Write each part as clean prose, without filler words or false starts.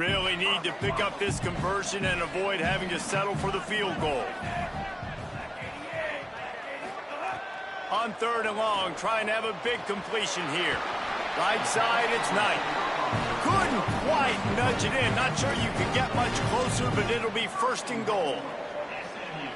Really need to pick up this conversion and avoid having to settle for the field goal. On 3rd and long, trying to have a big completion here. Right side, it's Knight. Couldn't quite nudge it in. Not sure you can get much closer, but it'll be 1st and goal.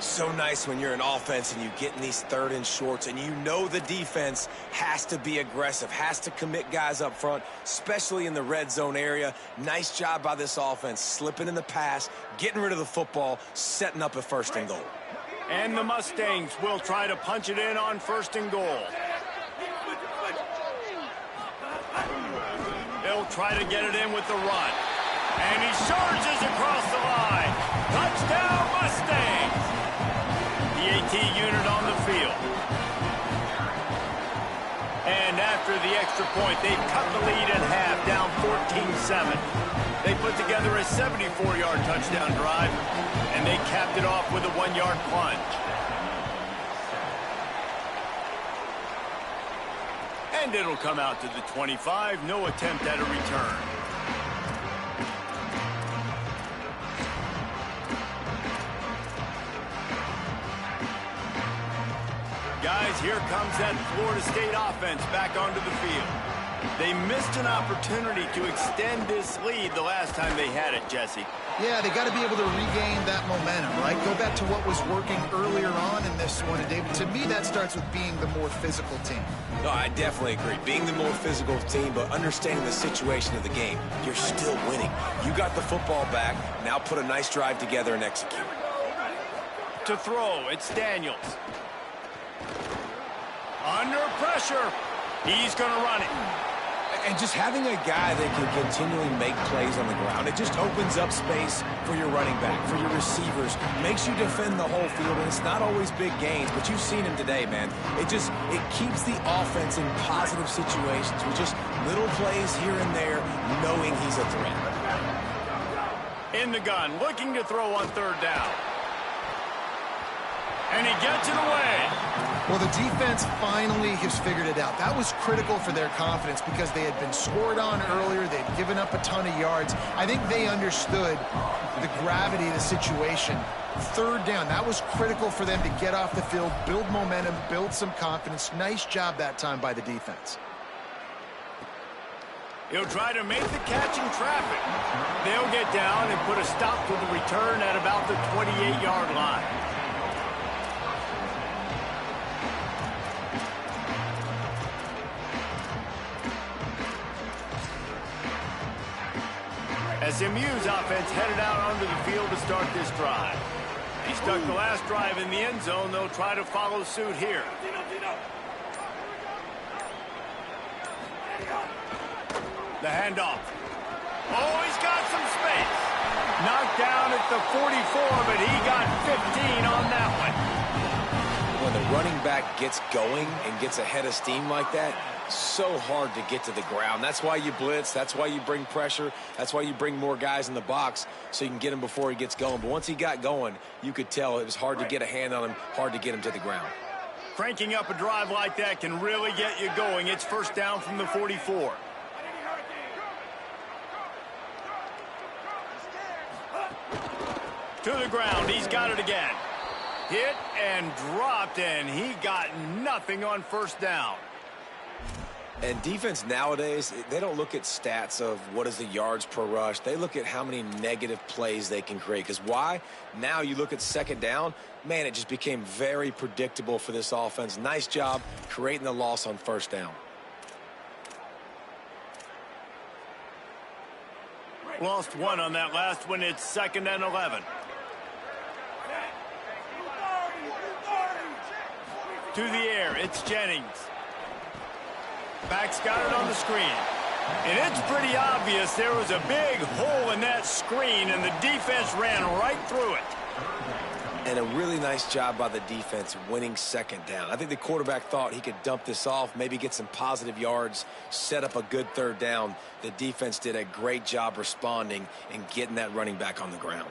So nice when you're an offense and you get in these 3rd and shorts and you know the defense has to be aggressive, has to commit guys up front, especially in the red zone area. Nice job by this offense, slipping in the pass, getting rid of the football, setting up a 1st and goal. And the Mustangs will try to punch it in on 1st and goal. They'll try to get it in with the run. And he surges across the line. Touchdown, Mustangs! The AT unit on the field. And after the extra point, they've cut the lead in half, down 14-7. They put together a 74-yard touchdown drive, and they capped it off with a 1-yard plunge. And it'll come out to the 25, no attempt at a return. Guys, here comes that Florida State offense back onto the field. They missed an opportunity to extend this lead the last time they had it, Jesse. Yeah, they got to be able to regain that momentum, right? Go back to what was working earlier on in this one. And David, to me, that starts with being the more physical team. No, I definitely agree. Being the more physical team, but understanding the situation of the game. You're still winning. You got the football back. Now put a nice drive together and execute. To throw, it's Daniels. Under pressure. He's going to run it. And just having a guy that can continually make plays on the ground, it just opens up space for your running back, for your receivers, makes you defend the whole field, and it's not always big gains, but you've seen him today, man. It keeps the offense in positive situations with just little plays here and there, knowing he's a threat. In the gun, looking to throw on 3rd down. And he gets it away. Well, the defense finally has figured it out. That was critical for their confidence because they had been scored on earlier. They'd given up a ton of yards. I think they understood the gravity of the situation. 3rd down, that was critical for them to get off the field, build momentum, build some confidence. Nice job that time by the defense. He'll try to make the catch in traffic. They'll get down and put a stop to the return at about the 28-yard line. SMU's offense headed out onto the field to start this drive. He stuck the last drive in the end zone. They'll try to follow suit here. The handoff. Oh, he's got some space. Knocked down at the 44, but he got 15 on that one. When the running back gets going and gets ahead of steam like that, so hard to get to the ground. That's why you blitz. That's why you bring pressure. That's why you bring more guys in the box so you can get him before he gets going. But once he got going, you could tell it was hard to get a hand on him, hard to get him to the ground. Cranking up a drive like that can really get you going. It's 1st down from the 44. To the ground. He's got it again. Hit and dropped, and he got nothing on 1st down. And defense nowadays, they don't look at stats of what is the yards per rush. They look at how many negative plays they can create. Because why? Now you look at 2nd down, man, it just became very predictable for this offense. Nice job creating the loss on 1st down. Lost one on that last one. It's 2nd and 11. To the air, it's Jennings. Back's got it on the screen. And it's pretty obvious there was a big hole in that screen, and the defense ran right through it. And a really nice job by the defense winning 2nd down. I think the quarterback thought he could dump this off, maybe get some positive yards, set up a good 3rd down. The defense did a great job responding and getting that running back on the ground.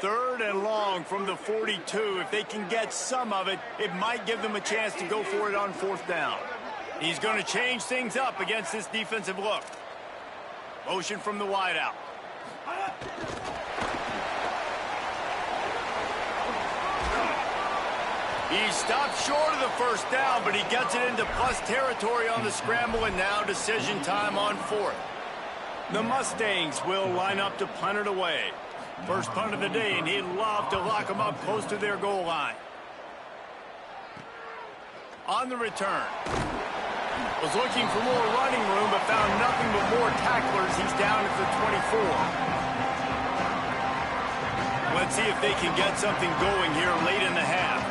3rd and long from the 42. If they can get some of it, it might give them a chance to go for it on 4th down. He's going to change things up against this defensive look. Motion from the wideout. He stopped short of the 1st down, but he gets it into plus territory on the scramble, and now decision time on 4th. The Mustangs will line up to punt it away. First punt of the day, and he'd love to lock them up close to their goal line. On the return. Was looking for more running room, but found nothing but more tacklers. He's down at the 24. Let's see if they can get something going here late in the half.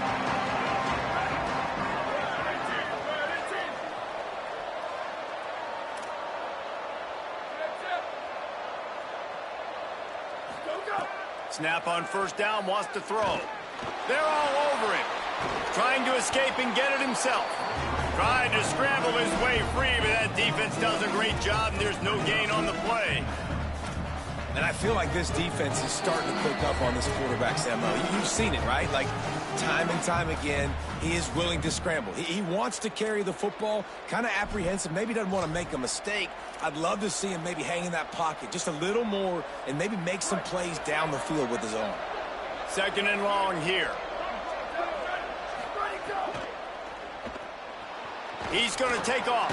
Snap on 1st down, wants to throw. They're all over him. Trying to escape and get it himself. Trying to scramble his way free, but that defense does a great job, and there's no gain on the play. And I feel like this defense is starting to pick up on this quarterback's MO. You've seen it, right? Like, time and time again, he is willing to scramble. He wants to carry the football, kind of apprehensive, maybe doesn't want to make a mistake. I'd love to see him maybe hang in that pocket just a little more and maybe make some plays down the field with his arm. 2nd and long here. He's going to take off.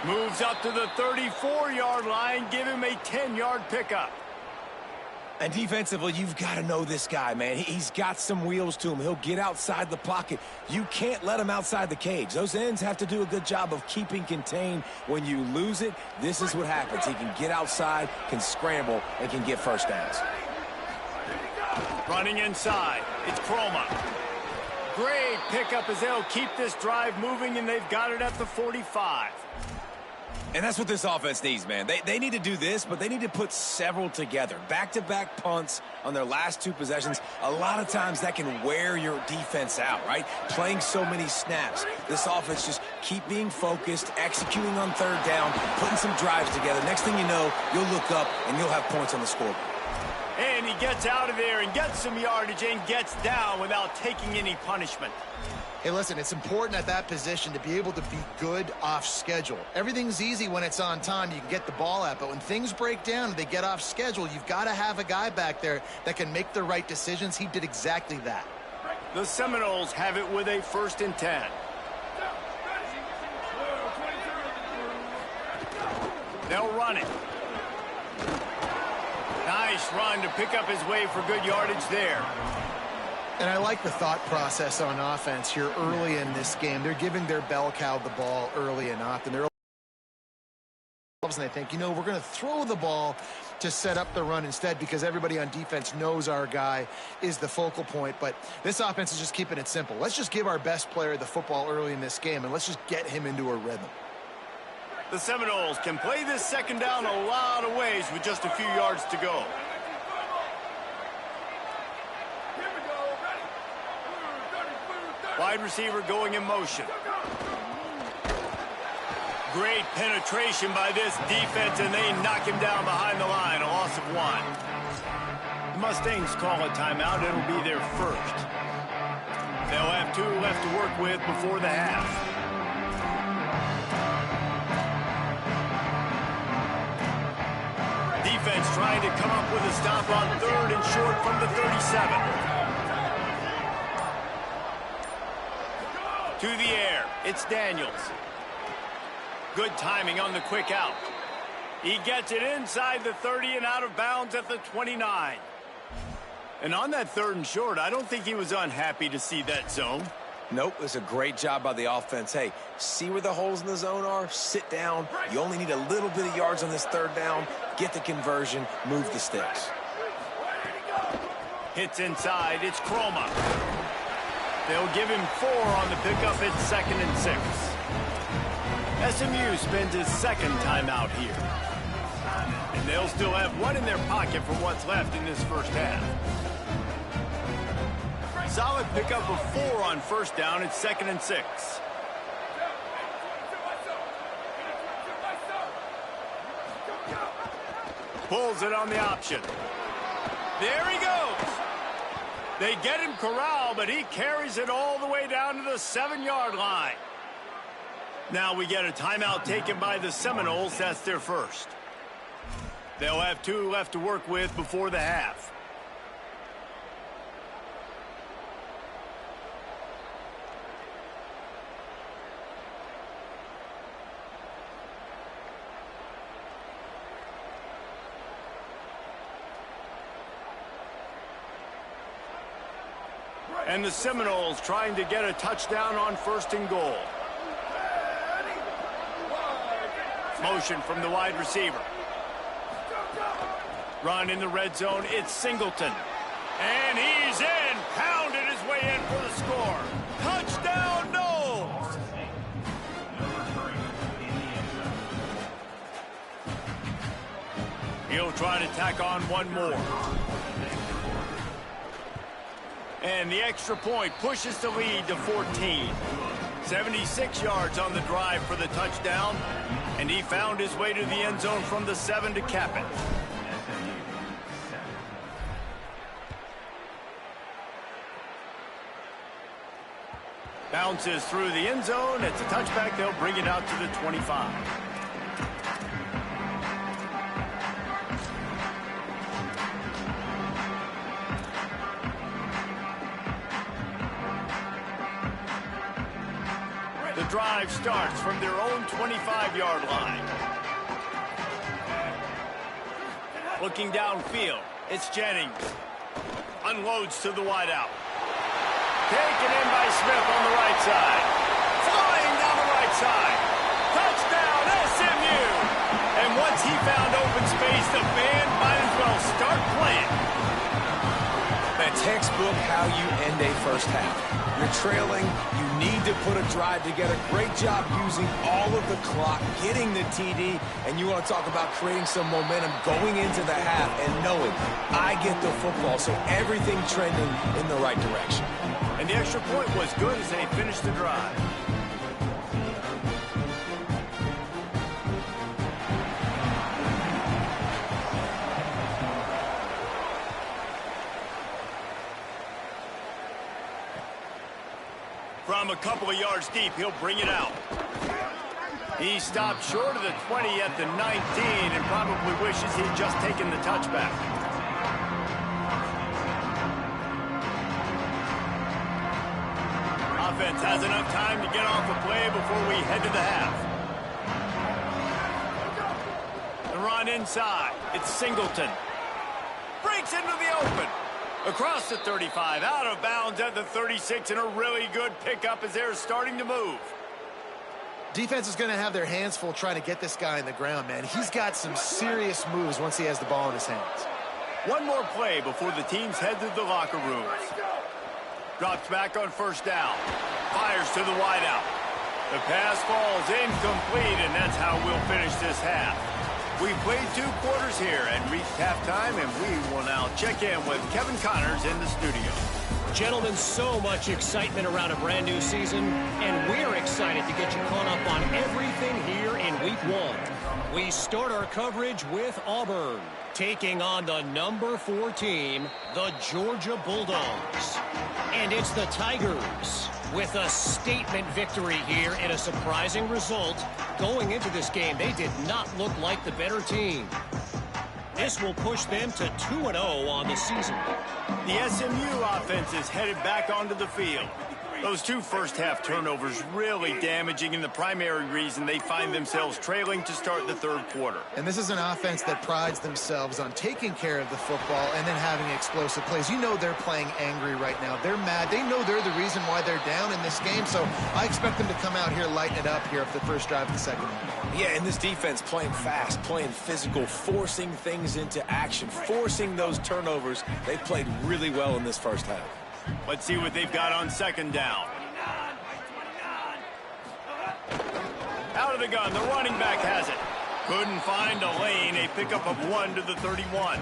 Moves up to the 34-yard line. Give him a 10-yard pickup. And defensively, you've got to know this guy, man. He's got some wheels to him. He'll get outside the pocket. You can't let him outside the cage. Those ends have to do a good job of keeping contained. When you lose it, this is what happens. He can get outside, can scramble, and can get 1st downs. Running inside. It's Croma. Great pickup as they'll keep this drive moving, and they've got it at the 45. And that's what this offense needs, man. They need to do this, but they need to put several together. Back-to-back punts on their last 2 possessions. A lot of times that can wear your defense out, right? Playing so many snaps. This offense just keep being focused, executing on 3rd down, putting some drives together. Next thing you know, you'll look up and you'll have points on the scoreboard. And he gets out of there and gets some yardage and gets down without taking any punishment. Hey, listen, it's important at that position to be able to be good off schedule. Everything's easy when it's on time. You can get the ball out, but when things break down and they get off schedule, you've got to have a guy back there that can make the right decisions. He did exactly that. The Seminoles have it with a 1st and 10. They'll run it. Nice run to pick up his way for good yardage there. And I like the thought process on offense here early in this game. They're giving their bell cow the ball early and often. And they think, you know, we're going to throw the ball to set up the run instead because everybody on defense knows our guy is the focal point. But this offense is just keeping it simple. Let's just give our best player the football early in this game, and let's just get him into a rhythm. The Seminoles can play this 2nd down a lot of ways with just a few yards to go. Wide receiver going in motion. Great penetration by this defense, and they knock him down behind the line. A loss of 1. The Mustangs call a timeout. It'll be their 1st. They'll have 2 left to work with before the half. Defense trying to come up with a stop on 3rd and short from the 37. To the air, it's Daniels. Good timing on the quick out. He gets it inside the 30 and out of bounds at the 29. And on that 3rd and short, I don't think he was unhappy to see that zone. Nope, it's a great job by the offense. Hey, see where the holes in the zone are? Sit down. You only need a little bit of yards on this 3rd down. Get the conversion. Move the sticks. Hits inside. It's Croma. They'll give him 4 on the pickup. It's 2nd and 6. SMU spends his 2nd timeout here. And they'll still have 1 in their pocket for what's left in this 1st half. Solid pickup of 4 on 1st down. It's 2nd and 6. Pulls it on the option. There he goes. They get him corralled, but he carries it all the way down to the 7-yard line. Now we get a timeout taken by the Seminoles. That's their first. They'll have 2 left to work with before the half. And the Seminoles trying to get a touchdown on 1st and goal. Motion from the wide receiver. Run in the red zone. It's Singleton. And he's in. Pounded his way in for the score. Touchdown, Noles! He'll try to tack on one more. And the extra point pushes the lead to 14. 76 yards on the drive for the touchdown. And he found his way to the end zone from the 7 to cap it. Bounces through the end zone. It's a touchback. They'll bring it out to the 25. The drive starts from their own 25-yard line. Looking downfield, it's Jennings. Unloads to the wideout. Taken in by Smith on the right side. Flying down the right side. Touchdown, SMU! And once he found open space, the band might as well start playing. A textbook how you end a first half. You're trailing, you need to put a drive together. Great job using all of the clock, getting the TD, and you want to talk about creating some momentum going into the half and knowing I get the football, so everything trending in the right direction. And the extra point was good as they finished the drive. From a couple of yards deep, he'll bring it out. He stopped short of the 20 at the 19 and probably wishes he'd just taken the touchback. Offense has enough time to get off a play before we head to the half. The run inside. It's Singleton. Breaks into the open. Across the 35, out of bounds at the 36, and a really good pickup as they're starting to move. Defense is going to have their hands full trying to get this guy in the ground, man. He's got some serious moves once he has the ball in his hands. One more play before the teams head to the locker rooms. Drops back on 1st down. Fires to the wideout. The pass falls incomplete, and that's how we'll finish this half. We've played 2 quarters here and reached halftime, and we will now check in with Kevin Connors in the studio. Gentlemen, so much excitement around a brand new season, and we're excited to get you caught up on everything here in Week 1. We start our coverage with Auburn, taking on the number 4 team, the Georgia Bulldogs. And it's the Tigers with a statement victory here in a surprising result. Going into this game, they did not look like the better team. This will push them to 2-0 on the season. The SMU offense is headed back onto the field. Those 2 first-half turnovers really damaging, and the primary reason they find themselves trailing to start the 3rd quarter. And this is an offense that prides themselves on taking care of the football and then having explosive plays. You know they're playing angry right now. They're mad. They know they're the reason why they're down in this game, so I expect them to come out here, lighten it up here for the first drive of the second half. Yeah, and this defense playing fast, playing physical, forcing things into action, forcing those turnovers. They played really well in this first half. Let's see what they've got on 2nd down. Out of the gun, the running back has it. Couldn't find a lane, a pickup of 1 to the 31.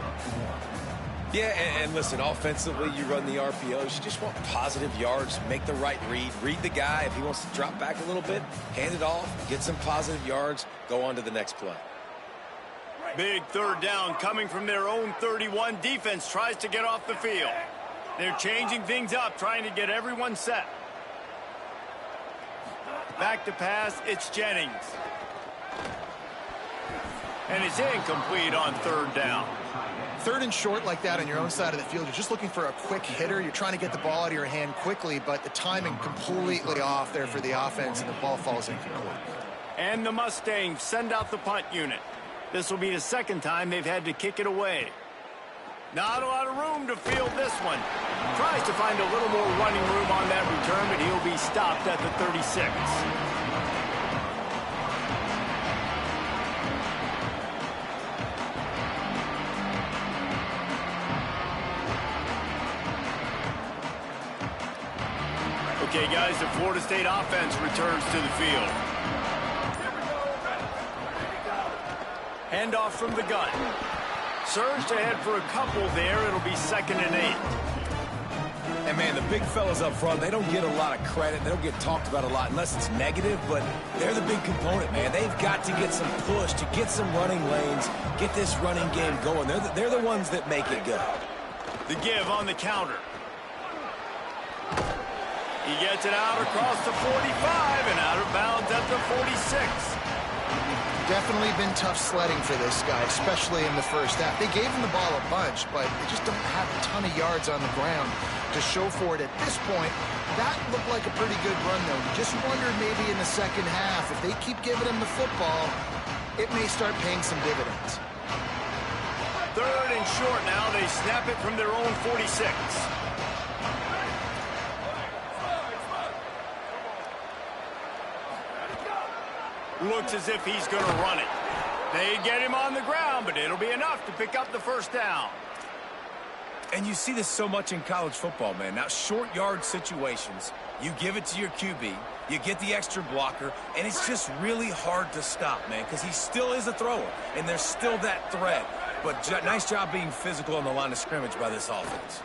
Yeah, and listen, offensively, you run the RPOs. You just want positive yards, make the right read the guy. If he wants to drop back a little bit, hand it off, get some positive yards, go on to the next play. Big 3rd down coming from their own 31. Defense tries to get off the field. They're changing things up, trying to get everyone set. Back to pass, it's Jennings. And it's incomplete on third down. Third and short like that on your own side of the field, you're just looking for a quick hitter. You're trying to get the ball out of your hand quickly, but the timing completely off there for the offense, and the ball falls incomplete. And the Mustangs send out the punt unit. This will be the second time they've had to kick it away. Not a lot of room to field this one. Tries to find a little more running room on that return, but he'll be stopped at the 36. Okay, guys, the Florida State offense returns to the field. Handoff from the gun. Surged ahead for a couple there. It'll be 2nd and 8. And, man, the big fellas up front, they don't get a lot of credit. They don't get talked about a lot unless it's negative, but they're the big component, man. They've got to get some push, to get some running lanes, get this running game going. They're the ones that make it go. The give on the counter. He gets it out across the 45 and out of bounds at the 46. Definitely been tough sledding for this guy, especially in the first half. They gave him the ball a bunch, but they just don't have a ton of yards on the ground to show for it at this point. That looked like a pretty good run, though. You just wondered maybe in the second half, if they keep giving him the football, it may start paying some dividends. Third and short now. They snap it from their own 46. Looks as if he's going to run it. They get him on the ground, but it'll be enough to pick up the first down. And you see this so much in college football, man. Now, short yard situations, you give it to your QB, you get the extra blocker, and it's just really hard to stop, man, because he still is a thrower, and there's still that threat. But nice job being physical on the line of scrimmage by this offense.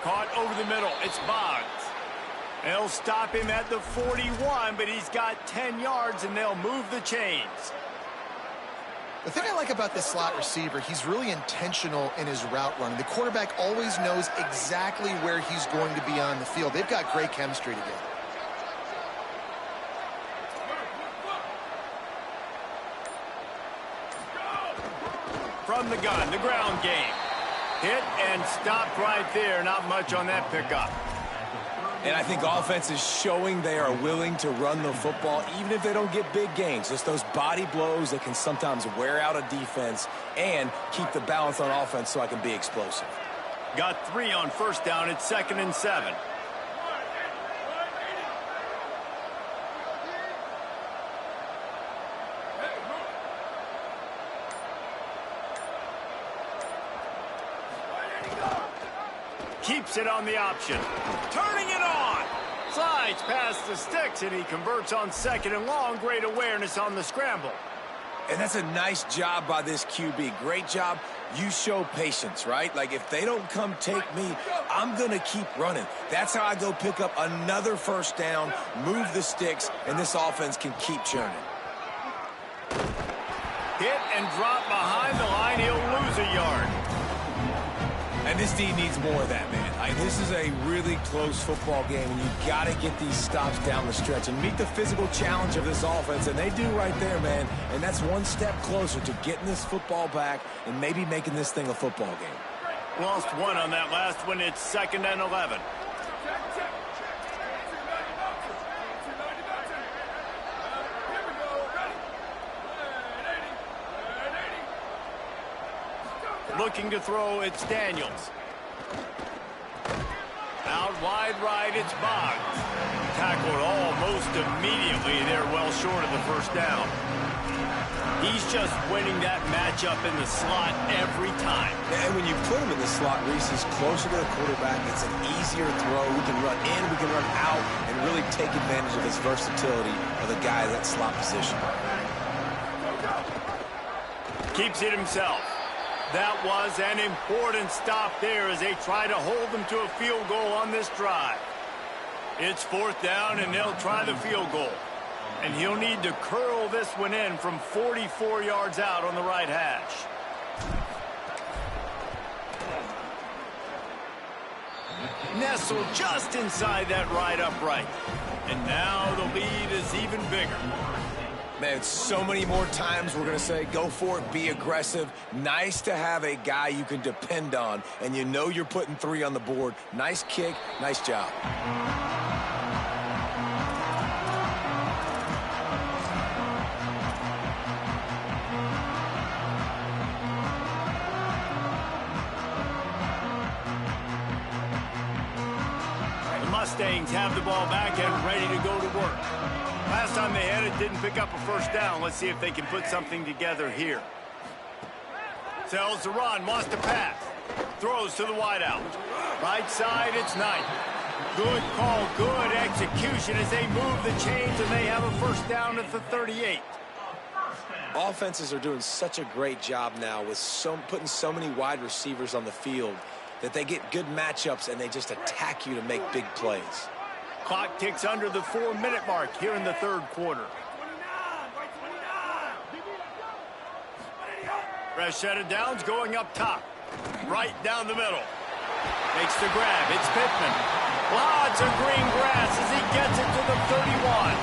Caught over the middle. It's Boggs. They'll stop him at the 41, but he's got 10 yards, and they'll move the chains. The thing I like about this slot receiver, he's really intentional in his route running. The quarterback always knows exactly where he's going to be on the field. They've got great chemistry together. From the gun, the ground game. Hit and stopped right there. Not much on that pickup. And I think offense is showing they are willing to run the football, even if they don't get big gains. Just those body blows that can sometimes wear out a defense and keep the balance on offense so I can be explosive. Got 3 on first down. It's 2nd and 7. Keeps it on the option. Turning it on. Slides past the sticks, and he converts on 2nd and long. Great awareness on the scramble. And that's a nice job by this QB. Great job. You show patience, right? Like, if they don't come take me, I'm going to keep running. That's how I go pick up another first down, move the sticks, and this offense can keep churning. Hit and drop behind the line. He'll lose a yard. And this team needs more of that, man. This is a really close football game, and you've got to get these stops down the stretch and meet the physical challenge of this offense, and they do right there, man. And that's one step closer to getting this football back and maybe making this thing a football game. Lost 1 on that last one. It's 2nd and 11. Looking to throw, it's Daniels. Out wide right, it's Boggs. Tackled almost immediately. They're well short of the first down. He's just winning that matchup in the slot every time. And when you put him in the slot, Reese, he's closer to the quarterback. It's an easier throw. We can run in, we can run out, and really take advantage of his versatility of the guy in that slot position. Keeps it himself. That was an important stop there as they try to hold them to a field goal on this drive. It's 4th down, and they'll try the field goal. And he'll need to curl this one in from 44 yards out on the right hash. Nestled just inside that right upright. And now the lead is even bigger. Man, so many more times we're going to say, go for it, be aggressive. Nice to have a guy you can depend on, and you know you're putting 3 on the board. Nice kick, nice job. The Mustangs have the ball back and ready to go to work. Last time they had it, didn't pick up a first down. Let's see if they can put something together here. Tells the run, wants to pass. Throws to the wideout. Right side, it's Knight. Good call, good execution as they move the chains, and they have a first down at the 38. Offenses are doing such a great job now with putting so many wide receivers on the field that they get good matchups and they just attack you to make big plays. Clock ticks under the 4-minute mark here in the third quarter. Fresh set of downs going up top. Right down the middle. Makes the grab. It's Pittman. Lots of green grass as he gets it to the 31.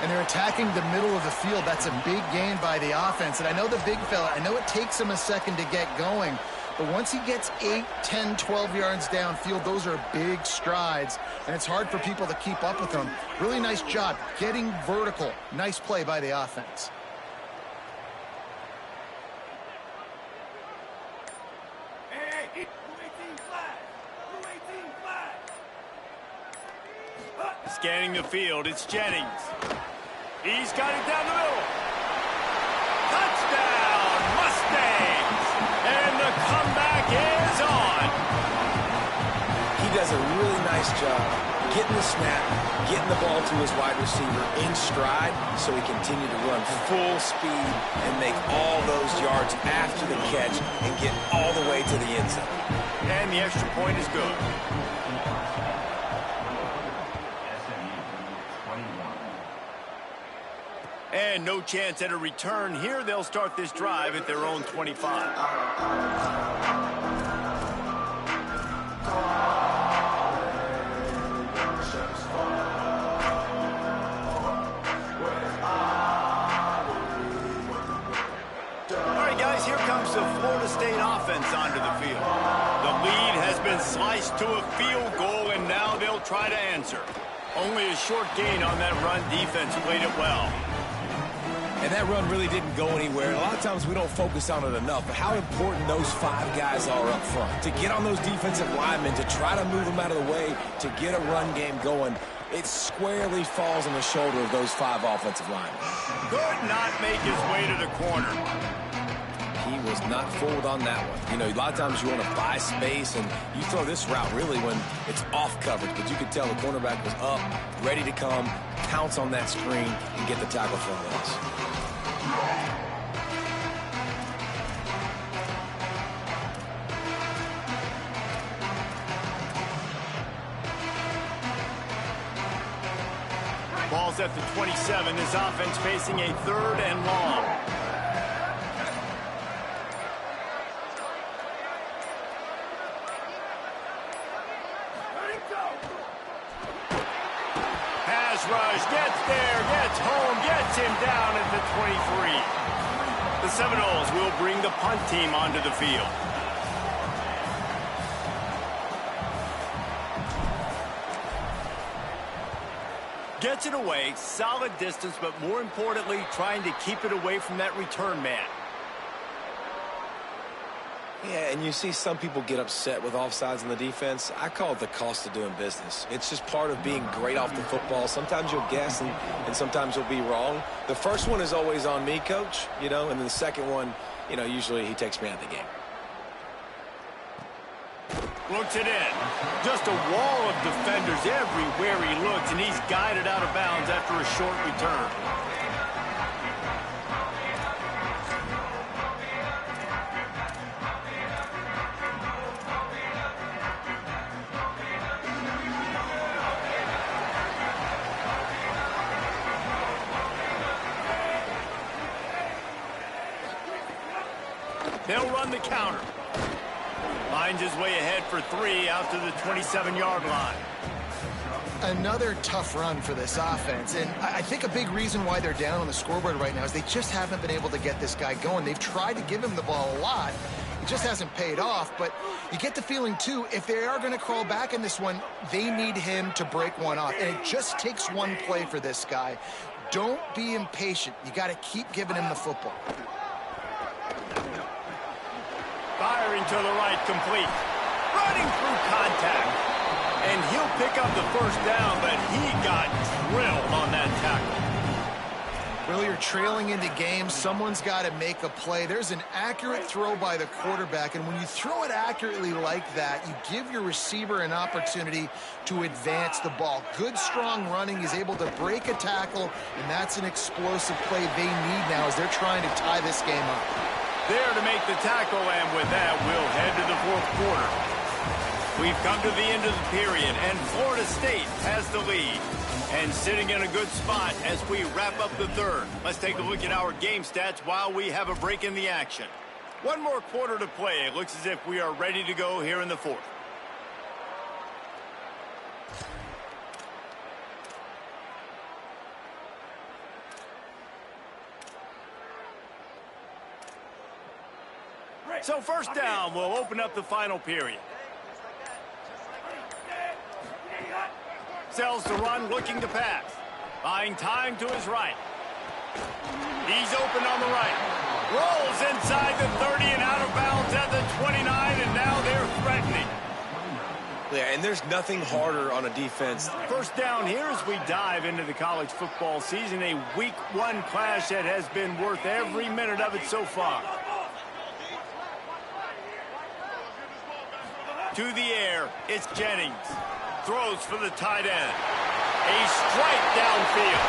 And they're attacking the middle of the field. That's a big gain by the offense. And I know the big fella, I know it takes him a second to get going. But once he gets 8, 10, 12 yards downfield, those are big strides. And it's hard for people to keep up with them. Really nice job getting vertical. Nice play by the offense. Scanning the field, it's Jennings. He's got it down the middle. Touchdown, Mustangs! And the comeback is on. He does a really nice job getting the snap, getting the ball to his wide receiver in stride so he continued to run full speed and make all those yards after the catch and get all the way to the end zone. And the extra point is good. And no chance at a return here. They'll start this drive at their own 25. All right, guys, here comes the Florida State offense onto the field. The lead has been sliced to a field goal, and now they'll try to answer. Only a short gain on that run. Defense played it well. And that run really didn't go anywhere. And a lot of times we don't focus on it enough, but how important those 5 guys are up front. To get on those defensive linemen, to try to move them out of the way, to get a run game going, it squarely falls on the shoulder of those 5 offensive linemen. Could not make his way to the corner. He was not fooled on that one. You know, a lot of times you want to buy space, and you throw this route really when it's off coverage. But you could tell the cornerback was up, ready to come, pounce on that screen, and get the tackle for a loss. Ball's at the 27. This offense facing a 3rd and long. Pass rush, gets there, gets home, gets him down at the 23. The Seminoles will bring the punt team onto the field. Gets it away, solid distance, but more importantly, trying to keep it away from that return man. Yeah, and you see some people get upset with offsides in the defense. I call it the cost of doing business. It's just part of being great off the football. Sometimes you'll guess and sometimes you'll be wrong. The first one is always on me, Coach, you know, and then the second one, you know, usually he takes me out of the game. Looks it in. Just a wall of defenders everywhere he looks, and he's guided out of bounds after a short return. They'll run the counter. finds his way ahead for 3 out to the 27-yard line. Another tough run for this offense, and I think a big reason why they're down on the scoreboard right now is they just haven't been able to get this guy going. They've tried to give him the ball a lot. It just hasn't paid off, but you get the feeling, too, if they are going to crawl back in this one, they need him to break one off, and it just takes one play for this guy. Don't be impatient. You got to keep giving him the football. Firing to the right, complete. Running through contact. And he'll pick up the first down, but he got drilled on that tackle. Well, you're trailing into games. Someone's got to make a play. There's an accurate throw by the quarterback, and when you throw it accurately like that, you give your receiver an opportunity to advance the ball. Good, strong running. He's able to break a tackle, and that's an explosive play they need now as they're trying to tie this game up. There to make the tackle, and with that, we'll head to the fourth quarter. We've come to the end of the period, and Florida State has the lead. And sitting in a good spot as we wrap up the third. Let's take a look at our game stats while we have a break in the action. One more quarter to play. It looks as if we are ready to go here in the fourth. So first down, we'll open up the final period. Sells to run, looking to pass. Buying time to his right. He's open on the right. Rolls inside the 30 and out of bounds at the 29, and now they're threatening. Yeah, and there's nothing harder on a defense. First down here as we dive into the college football season. A week 1 clash that has been worth every minute of it so far. To the air, it's Jennings. Throws for the tight end. A strike downfield.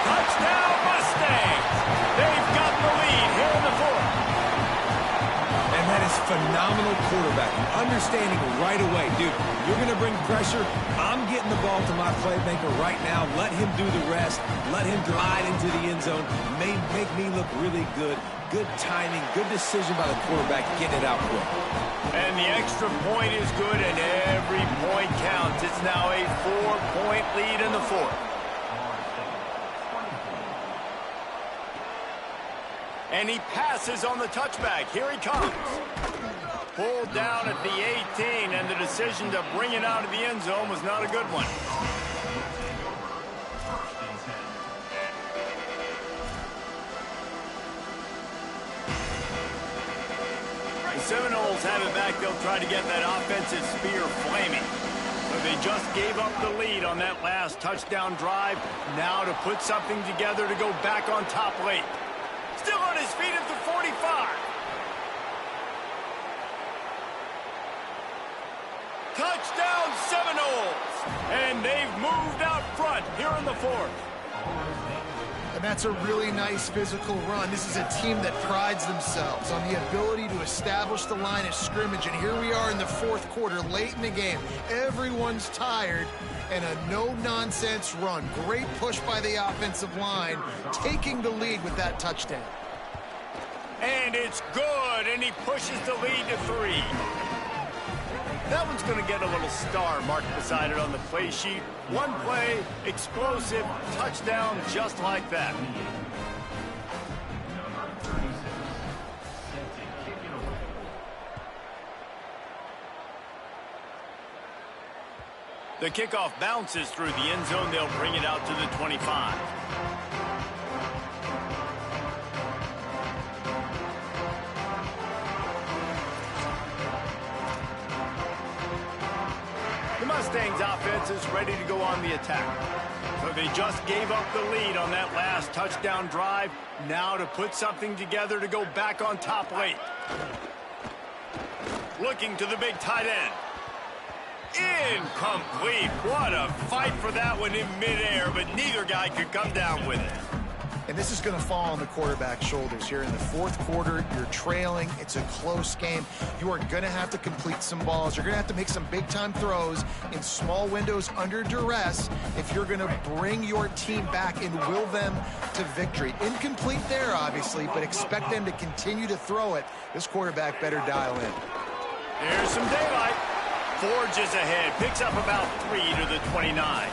Touchdown Mustangs. They've got the lead here in the fourth. And that is phenomenal quarterbacking. Understanding right away, dude, you're going to bring pressure. I'm getting the ball to my playmaker right now. Let him do the rest. Let him glide into the end zone. Make me look really good. Good timing, good decision by the quarterback, getting it out quick. And the extra point is good, and every point counts. It's now a 4-point lead in the fourth. And he passes on the touchback. Here he comes. Pulled down at the 18, and the decision to bring it out of the end zone was not a good one. Seminoles have it back. They'll try to get that offensive spear flaming. But they just gave up the lead on that last touchdown drive. Now to put something together to go back on top late. Still on his feet at the 45. Touchdown Seminoles. And they've moved out front here in the fourth. And that's a really nice physical run. This is a team that prides themselves on the ability to establish the line of scrimmage. And here we are in the fourth quarter, late in the game. Everyone's tired, and a no-nonsense run. Great push by the offensive line, taking the lead with that touchdown. And it's good, and he pushes the lead to 3. That one's going to get a little star marked beside it on the play sheet. One play, explosive, touchdown, just like that. The kickoff bounces through the end zone. They'll bring it out to the 25. The Mustangs offense is ready to go on the attack. So they just gave up the lead on that last touchdown drive. Now to put something together to go back on top late. Looking to the big tight end. Incomplete. What a fight for that one in midair, but neither guy could come down with it. And this is going to fall on the quarterback's shoulders here in the fourth quarter. You're trailing. It's a close game. You are going to have to complete some balls. You're going to have to make some big-time throws in small windows under duress if you're going to bring your team back and will them to victory. Incomplete there, obviously, but expect them to continue to throw it. This quarterback better dial in. Here's some daylight. Forges ahead. Picks up about 3 to the 29.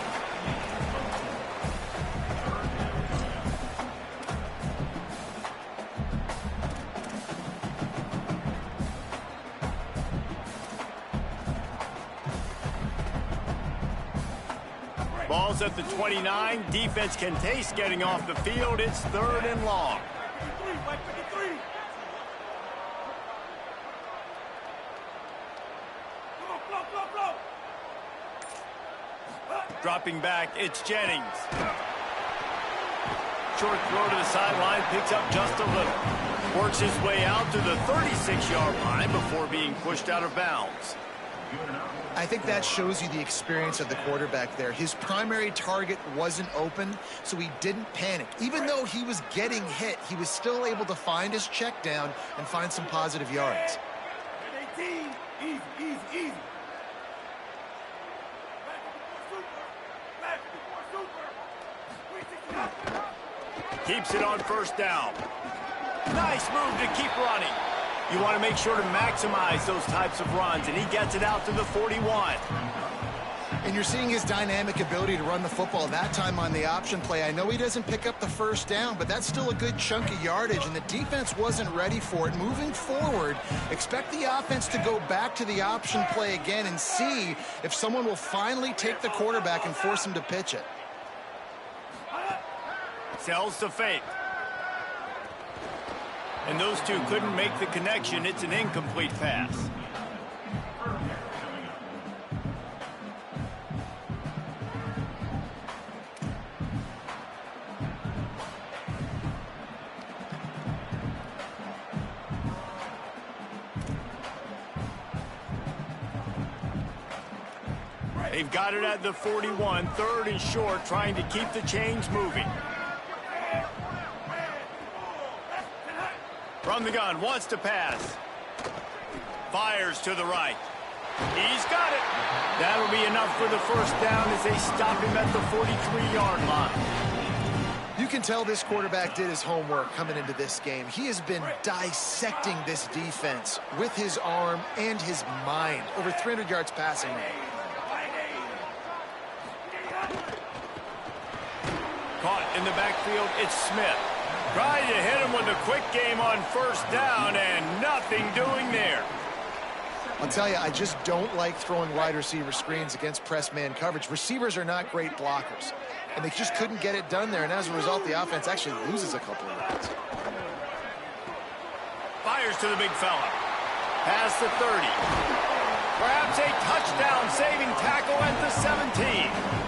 Ball's at the 29. Defense can taste getting off the field. It's 3rd and long. Dropping back, it's Jennings. Short throw to the sideline, picks up just a little. Works his way out to the 36-yard line before being pushed out of bounds. I think that shows you the experience of the quarterback there. His primary target wasn't open, so he didn't panic. Even though he was getting hit, he was still able to find his check down and find some positive yards. Easy. Keeps it on 1st down. Nice move to keep running. You want to make sure to maximize those types of runs, and he gets it out to the 41. And you're seeing his dynamic ability to run the football that time on the option play. I know he doesn't pick up the 1st down, but that's still a good chunk of yardage, and the defense wasn't ready for it. Moving forward, expect the offense to go back to the option play again and see if someone will finally take the quarterback and force him to pitch it. Sells to fake. And those two couldn't make the connection. It's an incomplete pass. They've got it at the 41, 3rd and short, trying to keep the chains moving. From the gun, wants to pass. Fires to the right. He's got it. That'll be enough for the 1st down as they stop him at the 43-yard line. You can tell this quarterback did his homework coming into this game. He has been dissecting this defense with his arm and his mind. Over 300 yards passing. Caught in the backfield, it's Smith. Trying to hit him with a quick game on 1st down, and nothing doing there. I'll tell you, I just don't like throwing wide receiver screens against press man coverage. Receivers are not great blockers, and they just couldn't get it done there, and as a result, the offense actually loses a couple of yards. Fires to the big fella. Past the 30. Perhaps a touchdown-saving tackle at the 17.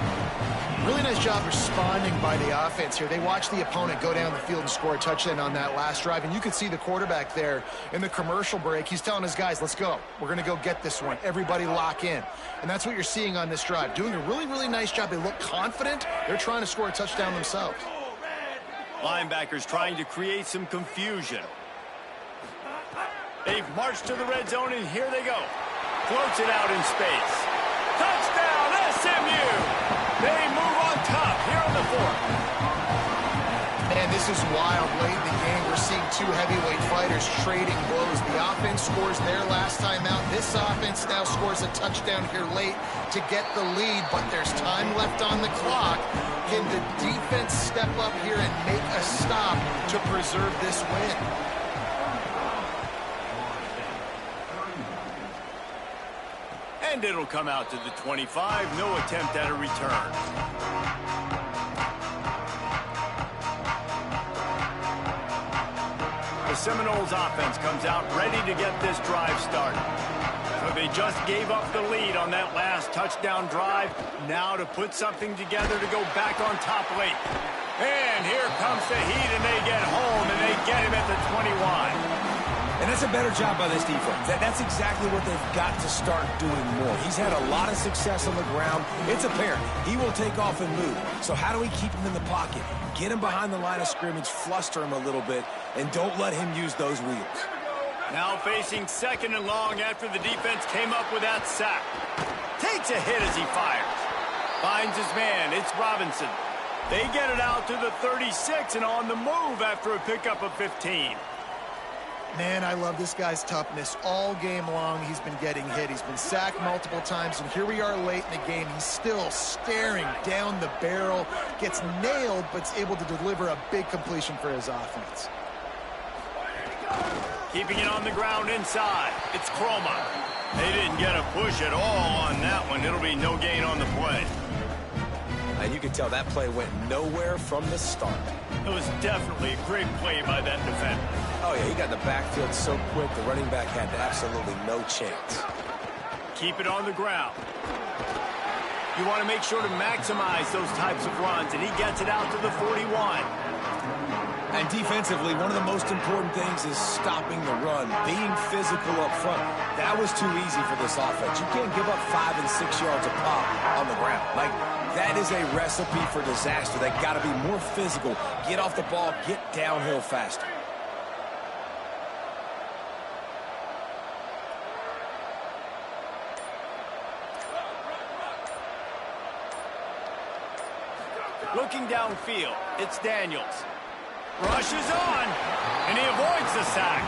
Really nice job responding by the offense here. They watched the opponent go down the field and score a touchdown on that last drive, and you could see the quarterback there in the commercial break. He's telling his guys, let's go. We're going to go get this one. Everybody lock in. And that's what you're seeing on this drive. Doing a really, really nice job. They look confident. They're trying to score a touchdown themselves. Linebackers trying to create some confusion. They've marched to the red zone, and here they go. Floats it out in space. Touchdown, SMU! They move on top here on the 4th. And this is wild. Late in the game, we're seeing two heavyweight fighters trading blows. The offense scores their last time out. This offense now scores a touchdown here late to get the lead, but there's time left on the clock. Can the defense step up here and make a stop to preserve this win? And it'll come out to the 25. No attempt at a return. The Seminoles offense comes out ready to get this drive started. So they just gave up the lead on that last touchdown drive. Now to put something together to go back on top late. And here comes the heat, and they get home, and they get him at the 21. And that's a better job by this defense. That's exactly what they've got to start doing more. He's had a lot of success on the ground. It's apparent he will take off and move. So how do we keep him in the pocket? Get him behind the line of scrimmage, fluster him a little bit, and don't let him use those wheels. Now facing 2nd and long after the defense came up with that sack. Takes a hit as he fires. Finds his man. It's Robinson. They get it out to the 36 and on the move after a pickup of 15. Man, I love this guy's toughness. All game long, he's been getting hit. He's been sacked multiple times, and here we are late in the game. He's still staring down the barrel, gets nailed, but is able to deliver a big completion for his offense. Keeping it on the ground inside. It's Chroma. They didn't get a push at all on that one. It'll be no gain on the play. And you can tell that play went nowhere from the start. It was definitely a great play by that defender. Oh, yeah, he got in the backfield so quick, the running back had absolutely no chance. Keep it on the ground. You want to make sure to maximize those types of runs, and he gets it out to the 41. And defensively, one of the most important things is stopping the run, being physical up front. That was too easy for this offense. You can't give up 5 and 6 yards a pop on the ground. Like, that is a recipe for disaster. They got to be more physical, get off the ball, get downhill faster. Looking downfield, it's Daniels. Rushes on, and he avoids the sack.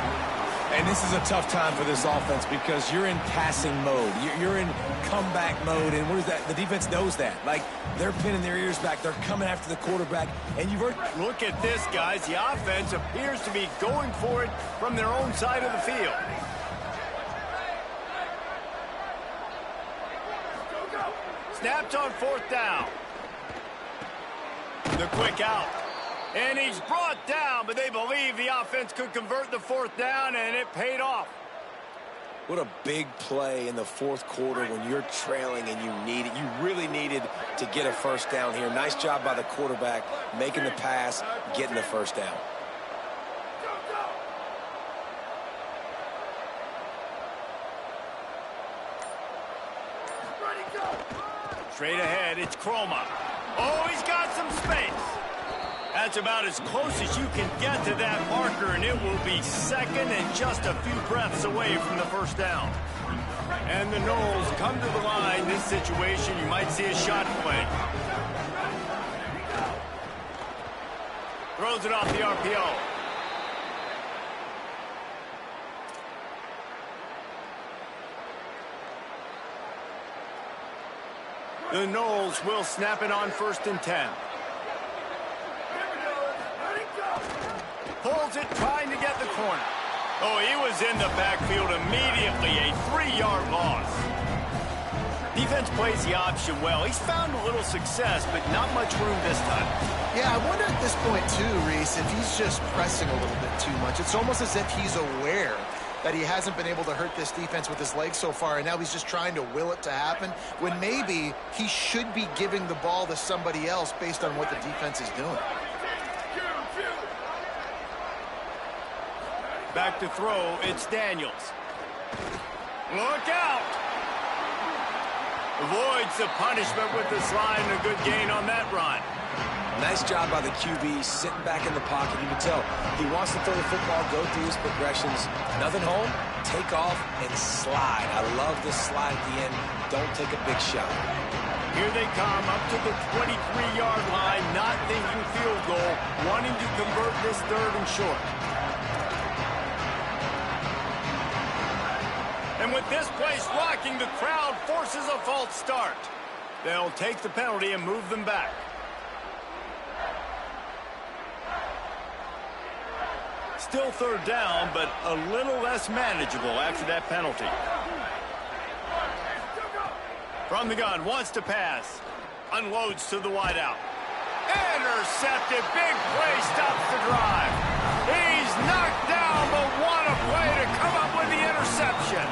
And this is a tough time for this offense because you're in passing mode. You're in comeback mode, and what is that? The defense knows that. Like, they're pinning their ears back. They're coming after the quarterback, and you've heard... Look at this, guys. The offense appears to be going for it from their own side of the field. Snapped on 4th down. The quick out. And he's brought down, but they believe the offense could convert the 4th down, and it paid off. What a big play in the 4th quarter when you're trailing and you really needed to get a 1st down here. Nice job by the quarterback, making the pass, getting the 1st down. Straight ahead, it's Chroma. Oh, he's got some space. That's about as close as you can get to that marker, and it will be second and just a few breaths away from the 1st down. And the Knowles come to the line. This situation, you might see a shot play. Throws it off the RPO. The Knowles will snap it on 1st and 10. Pulls it, trying to get the corner. Oh, he was in the backfield immediately. A 3-yard loss. Defense plays the option well. He's found a little success, but not much room this time. Yeah, I wonder at this point, too, Reese, if he's just pressing a little bit too much. It's almost as if he's aware that he hasn't been able to hurt this defense with his legs so far, and now he's just trying to will it to happen, when maybe he should be giving the ball to somebody else based on what the defense is doing. Back to throw, it's Daniels. Look out! Avoids the punishment with the slide and a good gain on that run. Nice job by the QB, sitting back in the pocket. You can tell he wants to throw the football, go through his progressions. Nothing home, take off, and slide. I love the slide at the end. Don't take a big shot. Here they come up to the 23-yard line, not thinking field goal, wanting to convert this 3rd and short. And with this place rocking, the crowd forces a false start. They'll take the penalty and move them back. Still 3rd down, but a little less manageable after that penalty. From the gun, wants to pass. Unloads to the wideout. Intercepted. Big play, stops the drive. He's knocked down, but what a play to come up with the interception.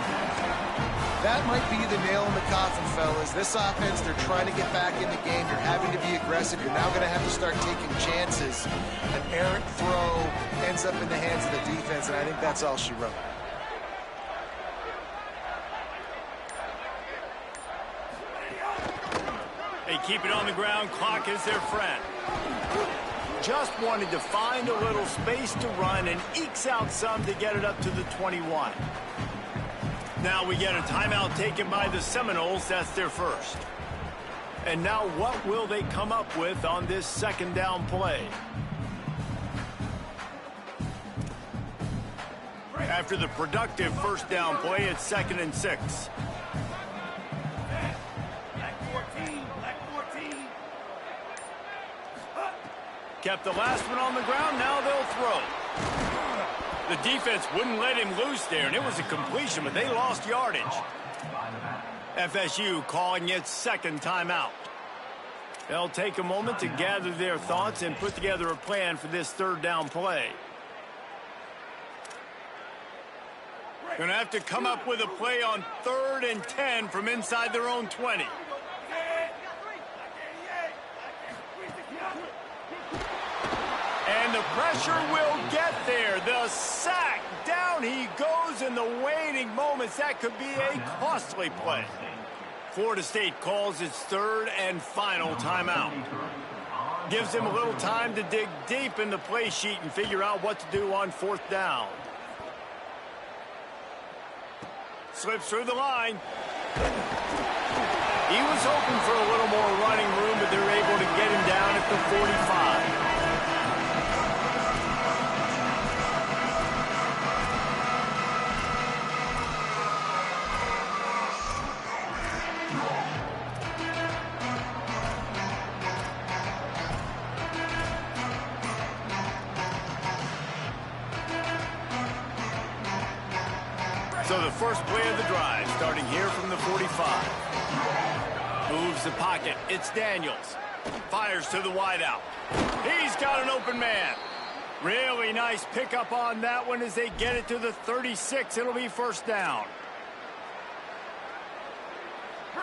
That might be the nail in the coffin, fellas. This offense, they're trying to get back in the game. You're having to be aggressive. You're now going to have to start taking chances. An errant throw ends up in the hands of the defense, and I think that's all she wrote. They keep it on the ground. Clock is their friend. Just wanted to find a little space to run and ekes out some to get it up to the 21. Now we get a timeout taken by the Seminoles. That's their first. And now what will they come up with on this 2nd down play? After the productive first down play, it's 2nd and 6. Kept the last one on the ground, now they'll throw. The defense wouldn't let him loose there, and it was a completion, but they lost yardage. FSU calling its 2nd timeout. They'll take a moment to gather their thoughts and put together a plan for this 3rd down play. Going to have to come up with a play on 3rd and 10 from inside their own 20. And the pressure will get there. The sack. Down he goes in the waiting moments. That could be a costly play. Florida State calls its 3rd and final timeout. Gives them a little time to dig deep in the play sheet and figure out what to do on 4th down. Slips through the line. He was hoping for a little more running room, but they're able to get him down at the 45. So the first play of the drive, starting here from the 45. Moves the pocket. It's Daniels. Fires to the wideout. He's got an open man. Really nice pickup on that one as they get it to the 36. It'll be 1st down.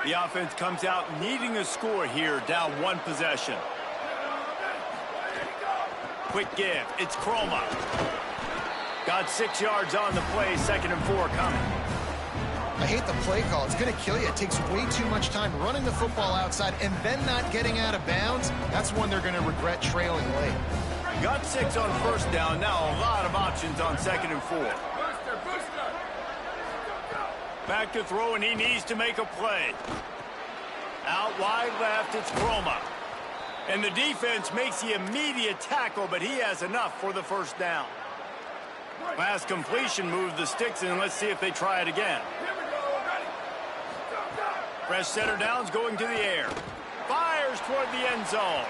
The offense comes out needing a score here, down 1 possession. Quick give. It's Chroma. Got 6 yards on the play, 2nd and 4 coming. I hate the play call. It's going to kill you. It takes way too much time running the football outside and then not getting out of bounds. That's when they're going to regret trailing late. Got 6 on 1st down. Now a lot of options on 2nd and 4. Back to throw, and he needs to make a play. Out wide left, it's Chroma. And the defense makes the immediate tackle, but he has enough for the 1st down. Pass completion, move the sticks, and let's see if they try it again. Fresh center downs going to the air. Fires toward the end zone.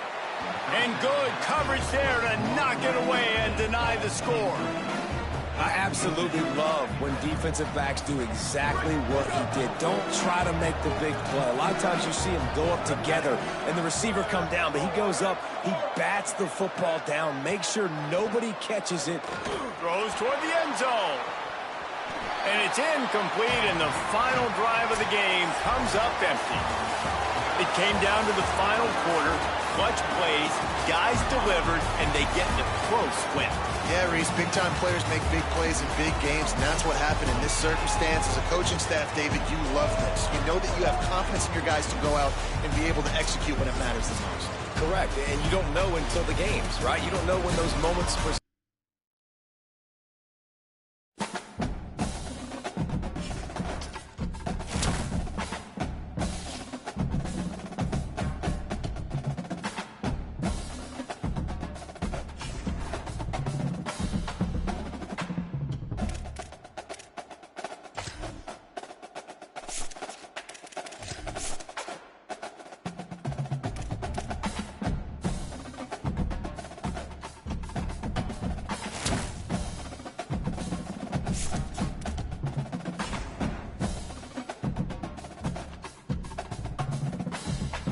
And good coverage there to knock it away and deny the score. I absolutely love when defensive backs do exactly what he did. Don't try to make the big play. A lot of times you see him go up together and the receiver come down, but he goes up, he bats the football down, makes sure nobody catches it. Throws toward the end zone. And it's incomplete, and the final drive of the game comes up empty. It came down to the final quarter. Clutch plays, guys delivered, and they get the close win. Yeah, Reese, big-time players make big plays in big games, and that's what happened in this circumstance. As a coaching staff, David, you love this. You know that you have confidence in your guys to go out and be able to execute when it matters the most. Correct, and you don't know until the games, right? You don't know when those moments